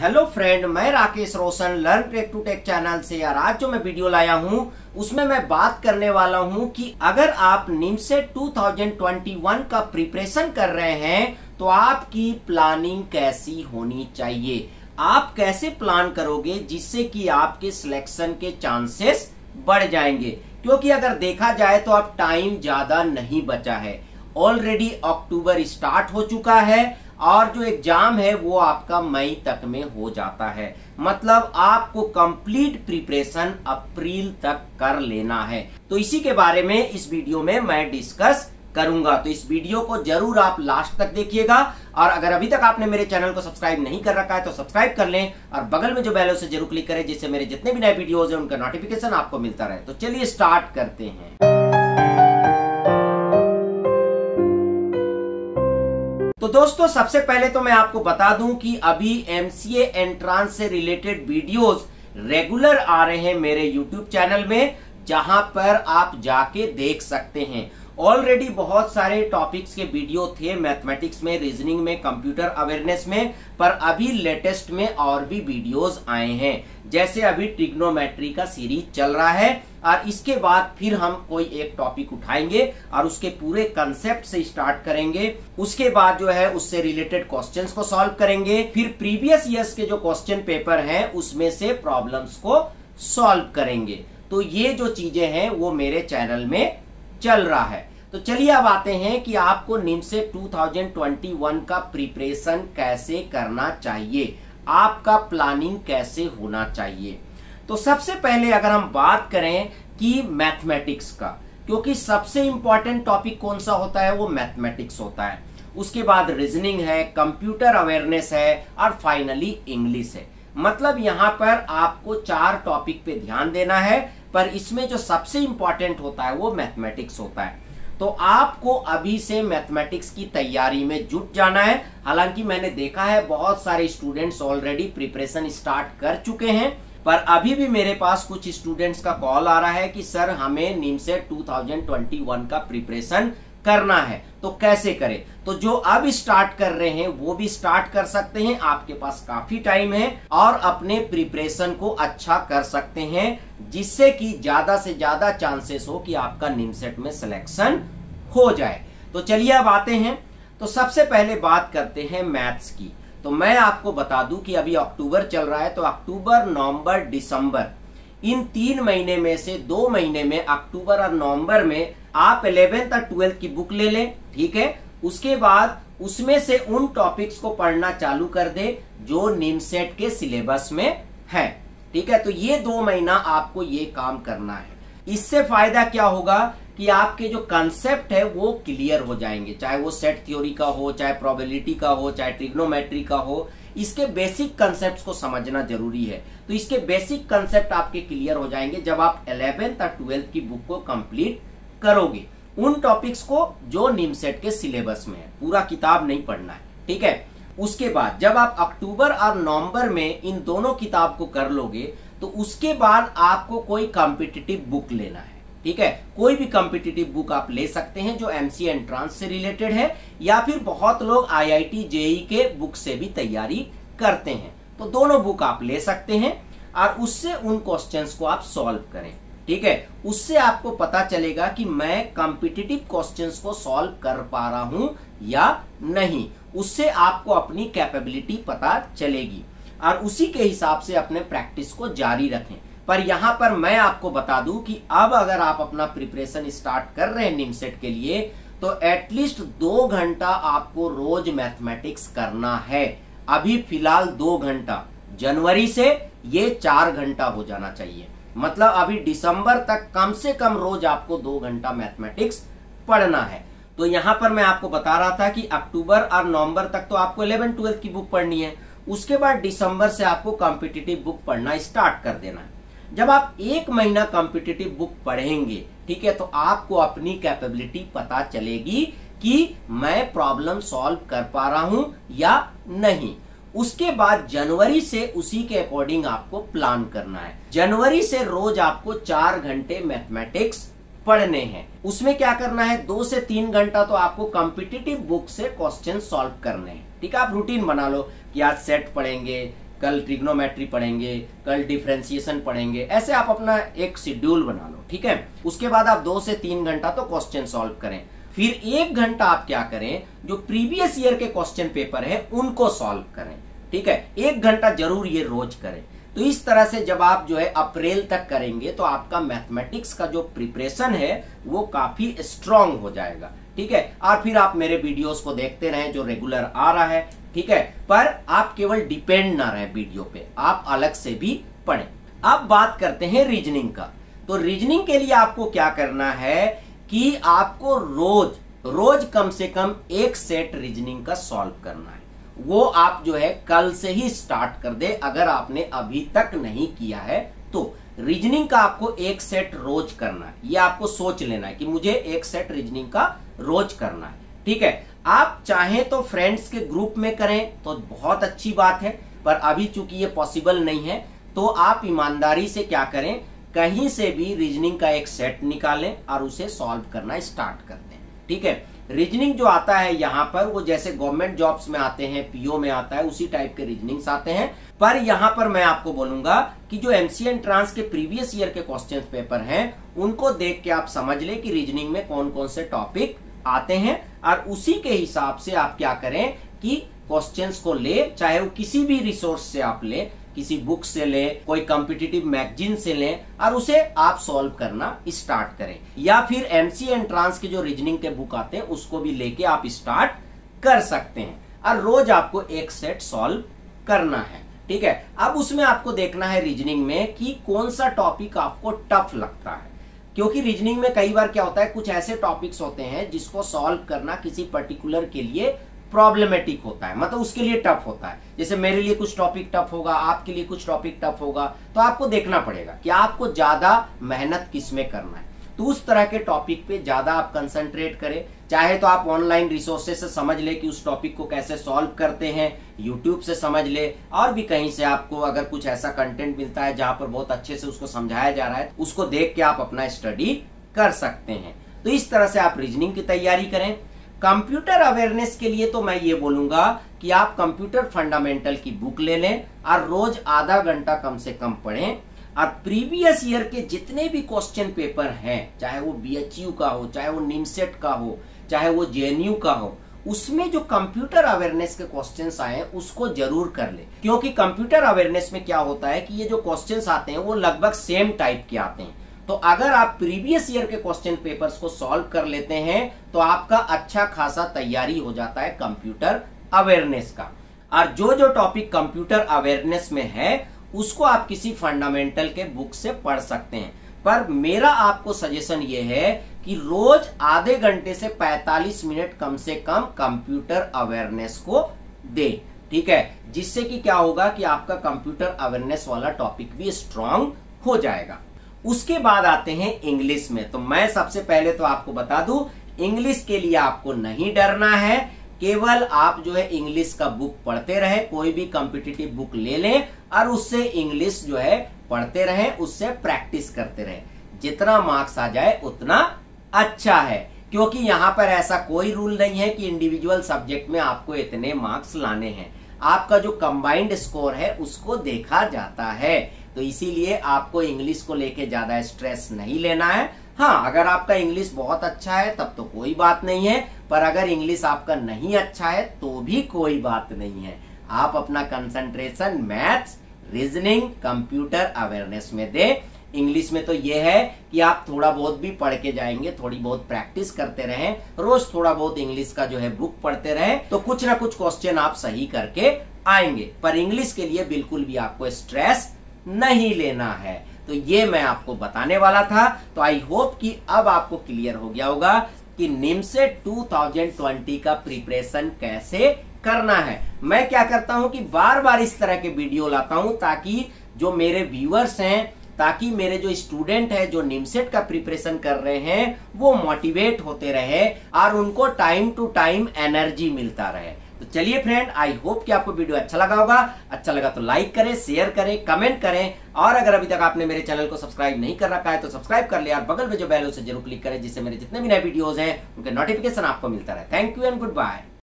Hello friend, मैं Rakesh Roshan learn tech to tech channel से। यार आज जो मैं वीडियो लाया हूं उसमें मैं बात करने वाला हूं कि अगर आप निमसेट 2021 का प्रिपरेशन कर रहे हैं तो आपकी प्लानिंग कैसी होनी चाहिए, आप कैसे प्लान करोगे जिससे कि आपके सिलेक्शन के चांसेस बढ़ जाएंगे। क्योंकि अगर देखा जाए तो अब टाइम ज्यादा नहीं बचा है, ऑलरेडी अक्टूबर स्टार्ट हो चुका है और जो एग्जाम है वो आपका मई तक में हो जाता है। मतलब आपको कंप्लीट प्रिपरेशन अप्रैल तक कर लेना है। तो इसी के बारे में इस वीडियो में मैं डिस्कस करूंगा, तो इस वीडियो को जरूर आप लास्ट तक देखिएगा। और अगर अभी तक आपने मेरे चैनल को सब्सक्राइब नहीं कर रखा है तो सब्सक्राइब कर लें और बगल में जो बेल है उसे जरूर क्लिक करें जिससे मेरे जितने भी नए वीडियोज हैं उनका नोटिफिकेशन आपको मिलता रहे। तो चलिए स्टार्ट करते हैं। तो दोस्तों सबसे पहले तो मैं आपको बता दूं कि अभी एमसीए एंट्रांस से रिलेटेड वीडियोस रेगुलर आ रहे हैं मेरे YouTube चैनल में, जहां पर आप जाके देख सकते हैं। ऑलरेडी बहुत सारे टॉपिक्स के वीडियो थे, मैथमेटिक्स में, रीजनिंग में, कंप्यूटर अवेयरनेस में, पर अभी लेटेस्ट में और भी वीडियोस आए हैं। जैसे अभी ट्रिग्नोमेट्री का सीरीज चल रहा है और इसके बाद फिर हम कोई एक टॉपिक उठाएंगे और उसके पूरे कंसेप्ट से स्टार्ट करेंगे। उसके बाद जो है उससे रिलेटेड क्वेश्चंस को सॉल्व करेंगे, फिर प्रीवियस ईयर्स के जो क्वेश्चन पेपर हैं उसमें से प्रॉब्लम्स को सॉल्व करेंगे। तो ये जो चीजें हैं वो मेरे चैनल में चल रहा है। तो चलिए अब आते हैं कि आपको निमसेट 2021 का प्रिपरेशन कैसे करना चाहिए, आपका प्लानिंग कैसे होना चाहिए। तो सबसे पहले अगर हम बात करें कि मैथमेटिक्स का, क्योंकि सबसे इंपॉर्टेंट टॉपिक कौन सा होता है वो मैथमेटिक्स होता है। उसके बाद रीजनिंग है, कंप्यूटर अवेयरनेस है और फाइनली इंग्लिश है। मतलब यहाँ पर आपको 4 टॉपिक पे ध्यान देना है, पर इसमें जो सबसे इंपॉर्टेंट होता है वो मैथमेटिक्स होता है। तो आपको अभी से मैथमेटिक्स की तैयारी में जुट जाना है। हालांकि मैंने देखा है बहुत सारे स्टूडेंट्स ऑलरेडी प्रिपरेशन स्टार्ट कर चुके हैं, पर अभी भी मेरे पास कुछ स्टूडेंट्स का कॉल आ रहा है कि सर हमें निमसेट 2021 का प्रिपरेशन करना है, तो कैसे करें। तो जो अब स्टार्ट कर रहे हैं वो भी स्टार्ट कर सकते हैं, आपके पास काफी टाइम है और अपने प्रिपरेशन को अच्छा कर सकते हैं, जिससे कि ज्यादा से ज्यादा चांसेस हो कि आपका निमसेट में सिलेक्शन हो जाए। तो चलिए अब आते हैं। तो सबसे पहले बात करते हैं मैथ्स की। तो मैं आपको बता दूं कि अभी अक्टूबर चल रहा है, तो अक्टूबर, नवंबर, दिसंबर, इन 3 महीने में से 2 महीने में, अक्टूबर और नवंबर में आप 11th और 12th की बुक ले लें, ठीक है। उसके बाद उसमें से उन टॉपिक्स को पढ़ना चालू कर दे जो निमसेट के सिलेबस में है, ठीक है। तो ये 2 महीना आपको ये काम करना है। इससे फायदा क्या होगा कि आपके जो कंसेप्ट है वो क्लियर हो जाएंगे, चाहे वो सेट थ्योरी का हो, चाहे प्रोबेबिलिटी का हो, चाहे ट्रिग्नोमेट्री का हो। इसके बेसिक कंसेप्ट्स को समझना जरूरी है। तो इसके बेसिक कंसेप्ट आपके क्लियर हो जाएंगे जब आप 11th और 12th की बुक को कंप्लीट करोगे, उन टॉपिक्स को जो निमसेट के सिलेबस में है। पूरा किताब नहीं पढ़ना है, ठीक है। उसके बाद जब आप अक्टूबर और नवंबर में इन दोनों किताब को कर लोगे तो उसके बाद आपको कोई कॉम्पिटिटिव बुक लेना है, ठीक है। कोई भी कॉम्पिटिटिव बुक आप ले सकते हैं जो एमसीए एंट्रांस से रिलेटेड है, या फिर बहुत लोग आईआईटी जेई के बुक से भी तैयारी करते हैं। तो दोनों बुक आप ले सकते हैं और उससे उन क्वेश्चंस को आप सॉल्व करें, ठीक है। उससे आपको पता चलेगा कि मैं कॉम्पिटिटिव क्वेश्चंस को सॉल्व कर पा रहा हूं या नहीं। उससे आपको अपनी कैपेबिलिटी पता चलेगी और उसी के हिसाब से अपने प्रैक्टिस को जारी रखें। पर यहां पर मैं आपको बता दूं कि अब अगर आप अपना प्रिपरेशन स्टार्ट कर रहे हैं निमसेट के लिए, तो एटलीस्ट 2 घंटा आपको रोज मैथमेटिक्स करना है। अभी फिलहाल 2 घंटा, जनवरी से ये 4 घंटा हो जाना चाहिए। मतलब अभी दिसंबर तक कम से कम रोज आपको 2 घंटा मैथमेटिक्स पढ़ना है। तो यहां पर मैं आपको बता रहा था कि अक्टूबर और नवंबर तक तो आपको 11th 12th की बुक पढ़नी है। उसके बाद दिसंबर से आपको कॉम्पिटिटिव बुक पढ़ना स्टार्ट कर देना है। जब आप 1 महीना कॉम्पिटिटिव बुक पढ़ेंगे, ठीक है, तो आपको अपनी कैपेबिलिटी पता चलेगी कि मैं प्रॉब्लम सॉल्व कर पा रहा हूं या नहीं। उसके बाद जनवरी से उसी के अकॉर्डिंग आपको प्लान करना है। जनवरी से रोज आपको 4 घंटे मैथमेटिक्स पढ़ने हैं। उसमें क्या करना है, 2 से 3 घंटा तो आपको कॉम्पिटिटिव बुक से क्वेश्चन सॉल्व करने हैं, ठीक है। आप रूटीन बना लो कि आज सेट पढ़ेंगे, कल ट्रिग्नोमेट्री पढ़ेंगे, कल डिफरेंशिएशन पढ़ेंगे, ऐसे आप अपना एक शेड्यूल बना लो, ठीक है। उसके बाद आप 2 से 3 घंटा तो क्वेश्चन सॉल्व करें, फिर 1 घंटा आप क्या करें, जो प्रीवियस ईयर के क्वेश्चन पेपर है उनको सॉल्व करें, ठीक है। 1 घंटा जरूर ये रोज करें। तो इस तरह से जब आप जो है अप्रैल तक करेंगे तो आपका मैथमेटिक्स का जो प्रिपरेशन है वो काफी स्ट्रांग हो जाएगा, ठीक है। और फिर आप मेरे वीडियोस को देखते रहें जो रेगुलर आ रहा है, ठीक है। पर आप केवल डिपेंड ना रहे वीडियो पे, आप अलग से भी पढ़ें। अब बात करते हैं रीजनिंग का। तो रीजनिंग के लिए आपको क्या करना है कि आपको रोज कम से कम 1 सेट रीजनिंग का सॉल्व करना है। वो आप जो है कल से ही स्टार्ट कर दे, अगर आपने अभी तक नहीं किया है तो। रीजनिंग का आपको 1 सेट रोज करना है, ये आपको सोच लेना है कि मुझे 1 सेट रीजनिंग का रोज करना है, ठीक है। आप चाहें तो फ्रेंड्स के ग्रुप में करें तो बहुत अच्छी बात है, पर अभी चूंकि ये पॉसिबल नहीं है तो आप ईमानदारी से क्या करें, कहीं से भी रीजनिंग का 1 सेट निकालें और उसे सॉल्व करना स्टार्ट कर दें, ठीक है। रीजनिंग जो आता है यहाँ पर वो जैसे गवर्नमेंट जॉब्स में आते हैं, पीओ में आता है, उसी टाइप के रीजनिंग्स आते हैं। पर यहाँ पर मैं आपको बोलूंगा कि जो एमसीए एंट्रांस के प्रीवियस ईयर के क्वेश्चन पेपर हैं उनको देख के आप समझ ले कि रीजनिंग में कौन कौन से टॉपिक आते हैं, और उसी के हिसाब से आप क्या करें कि क्वेश्चंस को ले, चाहे वो किसी भी रिसोर्स से आप ले, किसी बुक से ले, कोई कॉम्पिटिटिव मैगजीन से ले, और उसे आप सॉल्व करना स्टार्ट करें। या फिर एमसीए एंट्रांस के जो रीजनिंग के बुक आते हैं उसको भी लेके आप स्टार्ट कर सकते हैं, और रोज आपको 1 सेट सॉल्व करना है, ठीक है। अब उसमें आपको देखना है रीजनिंग में कि कौन सा टॉपिक आपको टफ लगता है, क्योंकि रीजनिंग में कई बार क्या होता है, कुछ ऐसे टॉपिक्स होते हैं जिसको सॉल्व करना किसी पर्टिकुलर के लिए प्रॉब्लमेटिक होता है, मतलब उसके लिए टफ होता है। जैसे मेरे लिए कुछ टॉपिक टफ होगा, आपके लिए कुछ टॉपिक टफ होगा, तो आपको देखना पड़ेगा कि आपको ज्यादा मेहनत किस में करना है। तो उस तरह के टॉपिक पे ज्यादा आप कंसंट्रेट करें। चाहे तो आप ऑनलाइन रिसोर्सेस से समझ ले कि उस टॉपिक को कैसे सॉल्व करते हैं, यूट्यूब से समझ ले, और भी कहीं से आपको अगर कुछ ऐसा कंटेंट मिलता है जहां पर बहुत अच्छे से उसको समझाया जा रहा है, उसको देख के आप अपना स्टडी कर सकते हैं। तो इस तरह से आप रीजनिंग की तैयारी करें। कंप्यूटर अवेयरनेस के लिए तो मैं ये बोलूंगा कि आप कंप्यूटर फंडामेंटल की बुक ले लें और रोज आधा घंटा कम से कम पढ़ें, और प्रीवियस ईयर के जितने भी क्वेश्चन पेपर हैं, चाहे वो बीएचयू का हो, चाहे वो निमसेट का हो, चाहे वो जेएनयू का हो, उसमें जो कंप्यूटर अवेयरनेस के क्वेश्चंस आए उसको जरूर कर ले। क्योंकि कंप्यूटर अवेयरनेस में क्या होता है कि ये जो क्वेश्चंस आते हैं वो लगभग सेम टाइप के आते हैं। तो अगर आप प्रीवियस ईयर के क्वेश्चन पेपर्स को सॉल्व कर लेते हैं तो आपका अच्छा खासा तैयारी हो जाता है कंप्यूटर अवेयरनेस का। और जो जो टॉपिक कंप्यूटर अवेयरनेस में है उसको आप किसी फंडामेंटल के बुक से पढ़ सकते हैं। पर मेरा आपको सजेशन ये है कि रोज आधे घंटे से 45 मिनट कम से कम कंप्यूटर अवेयरनेस को दे, ठीक है, जिससे कि क्या होगा कि आपका कंप्यूटर अवेयरनेस वाला टॉपिक भी स्ट्रांग हो जाएगा। उसके बाद आते हैं इंग्लिश में। तो मैं सबसे पहले तो आपको बता दूं, इंग्लिश के लिए आपको नहीं डरना है, केवल आप जो है इंग्लिश का बुक पढ़ते रहे, कोई भी कॉम्पिटिटिव बुक ले लें और उससे इंग्लिश जो है पढ़ते रहें, उससे प्रैक्टिस करते रहें। जितना मार्क्स आ जाए उतना अच्छा है, क्योंकि यहाँ पर ऐसा कोई रूल नहीं है कि इंडिविजुअल सब्जेक्ट में आपको इतने मार्क्स लाने हैं। आपका जो कंबाइंड स्कोर है उसको देखा जाता है। तो इसीलिए आपको इंग्लिश को लेके ज्यादा स्ट्रेस नहीं लेना है। हाँ, अगर आपका इंग्लिश बहुत अच्छा है तब तो कोई बात नहीं है, पर अगर इंग्लिश आपका नहीं अच्छा है तो भी कोई बात नहीं है। आप अपना concentration maths, reasoning, computer awareness में दें। इंग्लिश में तो यह है कि आप थोड़ा बहुत भी पढ़ के जाएंगे, थोड़ी बहुत प्रैक्टिस करते रहें, रोज थोड़ा बहुत इंग्लिश का जो है बुक पढ़ते रहें, तो कुछ ना कुछ क्वेश्चन आप सही करके आएंगे। पर इंग्लिश के लिए बिल्कुल भी आपको स्ट्रेस नहीं लेना है। तो ये मैं आपको बताने वाला था। तो आई होप कि अब आपको क्लियर हो गया होगा कि निमसेट 2020 का प्रिपरेशन कैसे करना है। मैं क्या करता हूं कि बार बार इस तरह के वीडियो लाता हूं ताकि जो मेरे व्यूअर्स हैं, ताकि मेरे जो स्टूडेंट है जो निमसेट का प्रिपरेशन कर रहे हैं वो मोटिवेट होते रहे और उनको टाइम टू टाइम एनर्जी मिलता रहे। तो चलिए फ्रेंड, आई होप कि आपको वीडियो अच्छा लगा होगा। अच्छा लगा तो लाइक करें, शेयर करें, कमेंट करें, और अगर अभी तक आपने मेरे चैनल को सब्सक्राइब नहीं कर रखा है तो सब्सक्राइब कर ले और बगल में जो बेल है उसे जरूर क्लिक करें, जिससे मेरे जितने भी नए वीडियोस हैं उनके नोटिफिकेशन आपको मिलता रहे। Thank you and good bye.